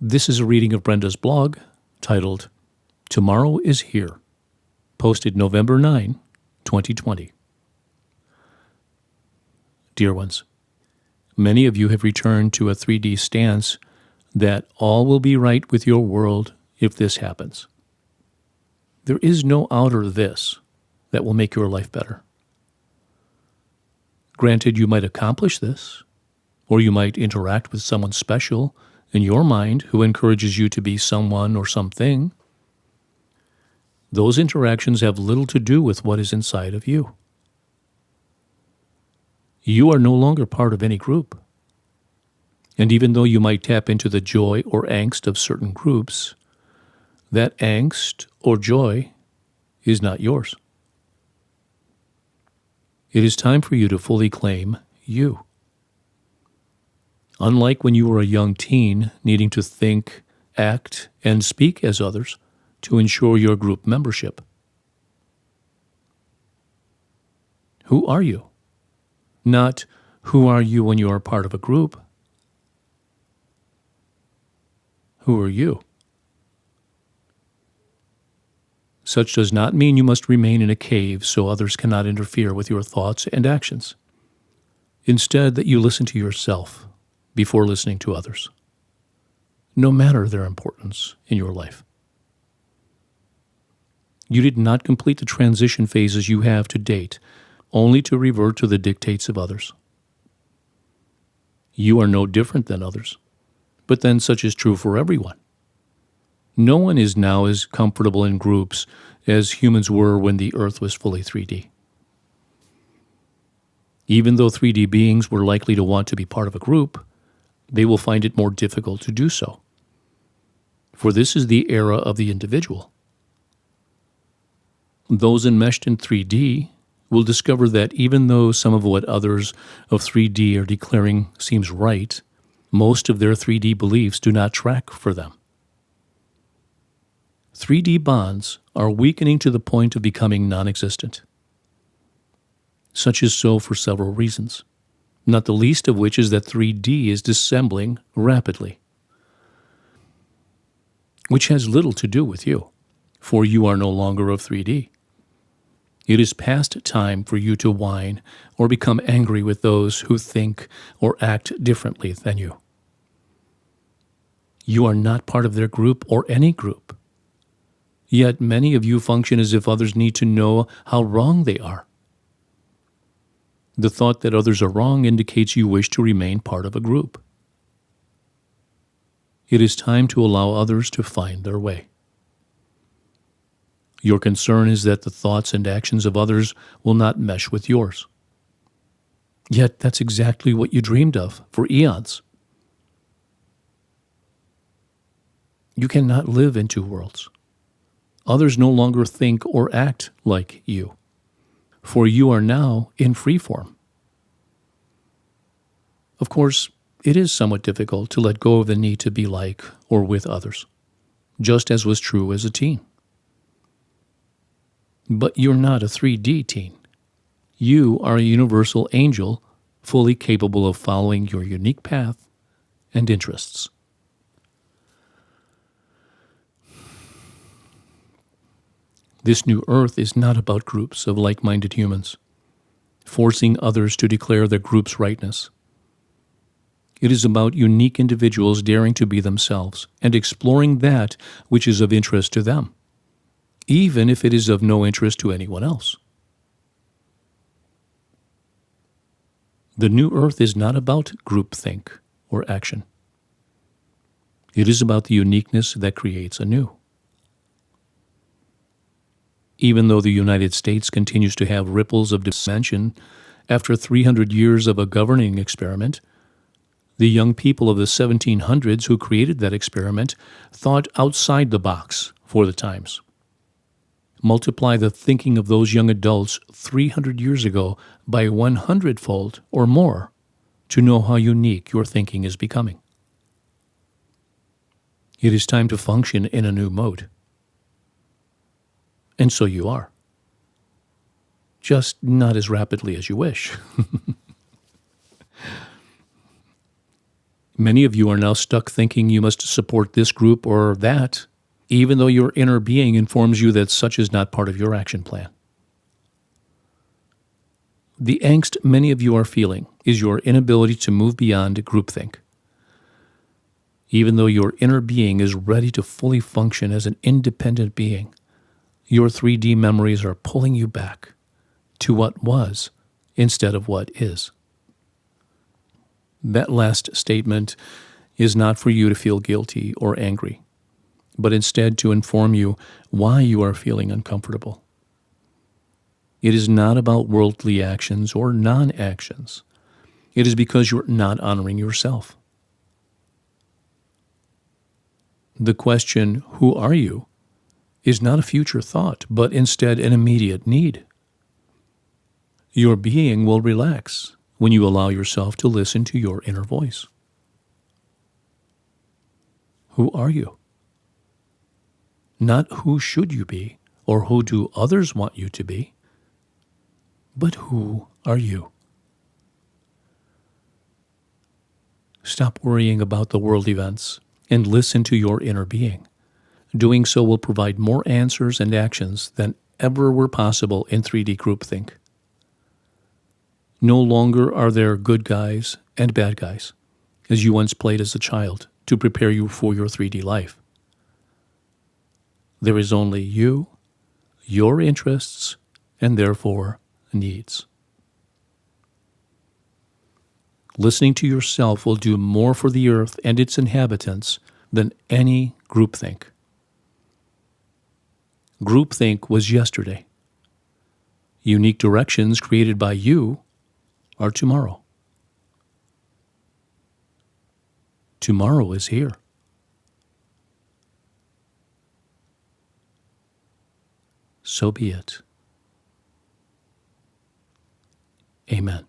This is a reading of Brenda's blog titled Tomorrow is Here, posted November 9, 2020. Dear ones, many of you have returned to a 3D stance that all will be right with your world if this happens. There is no outer this that will make your life better. Granted, you might accomplish this, or you might interact with someone special in your mind who encourages you to be someone or something. Those interactions have little to do with what is inside of you. You are no longer part of any group. And even though you might tap into the joy or angst of certain groups, that angst or joy is not yours. It is time for you to fully claim you. Unlike when you were a young teen needing to think, act, and speak as others to ensure your group membership. Who are you? Not who are you when you are part of a group. Who are you? Such does not mean you must remain in a cave so others cannot interfere with your thoughts and actions. Instead, that you listen to yourself before listening to others, no matter their importance in your life. You did not complete the transition phases you have to date, only to revert to the dictates of others. You are no different than others, but then such is true for everyone. No one is now as comfortable in groups as humans were when the earth was fully 3D. Even though 3D beings were likely to want to be part of a group, they will find it more difficult to do so. For this is the era of the individual. Those enmeshed in 3D will discover that even though some of what others of 3D are declaring seems right, most of their 3D beliefs do not track for them. 3D bonds are weakening to the point of becoming non-existent. Such is so for several reasons, not the least of which is that 3D is dissembling rapidly, which has little to do with you, for you are no longer of 3D. It is past time for you to whine or become angry with those who think or act differently than you. You are not part of their group or any group. Yet many of you function as if others need to know how wrong they are. The thought that others are wrong indicates you wish to remain part of a group. It is time to allow others to find their way. Your concern is that the thoughts and actions of others will not mesh with yours. Yet that's exactly what you dreamed of for eons. You cannot live in two worlds. Others no longer think or act like you, for you are now in free form. Of course, it is somewhat difficult to let go of the need to be like or with others, just as was true as a teen. But you're not a 3D teen. You are a universal angel, fully capable of following your unique path and interests. This new earth is not about groups of like-minded humans, forcing others to declare their group's rightness. It is about unique individuals daring to be themselves and exploring that which is of interest to them, even if it is of no interest to anyone else. The new earth is not about groupthink or action. It is about the uniqueness that creates anew. Even though the United States continues to have ripples of dissension after 300 years of a governing experiment, the young people of the 1700s who created that experiment thought outside the box for the times. Multiply the thinking of those young adults 300 years ago by 100-fold or more to know how unique your thinking is becoming. It is time to function in a new mode. And so you are. Just not as rapidly as you wish. Many of you are now stuck thinking you must support this group or that, even though your inner being informs you that such is not part of your action plan. The angst many of you are feeling is your inability to move beyond groupthink. Even though your inner being is ready to fully function as an independent being, your 3D memories are pulling you back to what was instead of what is. That last statement is not for you to feel guilty or angry, but instead to inform you why you are feeling uncomfortable. It is not about worldly actions or non-actions. It is because you're not honoring yourself. The question, who are you, is not a future thought, but instead an immediate need. Your being will relax when you allow yourself to listen to your inner voice. Who are you? Not who should you be or who do others want you to be, but who are you? Stop worrying about the world events and listen to your inner being. Doing so will provide more answers and actions than ever were possible in 3D groupthink. No longer are there good guys and bad guys, as you once played as a child to prepare you for your 3D life. There is only you, your interests, and therefore needs. Listening to yourself will do more for the earth and its inhabitants than any groupthink. Groupthink was yesterday. Unique directions created by you are tomorrow. Tomorrow is here. So be it. Amen.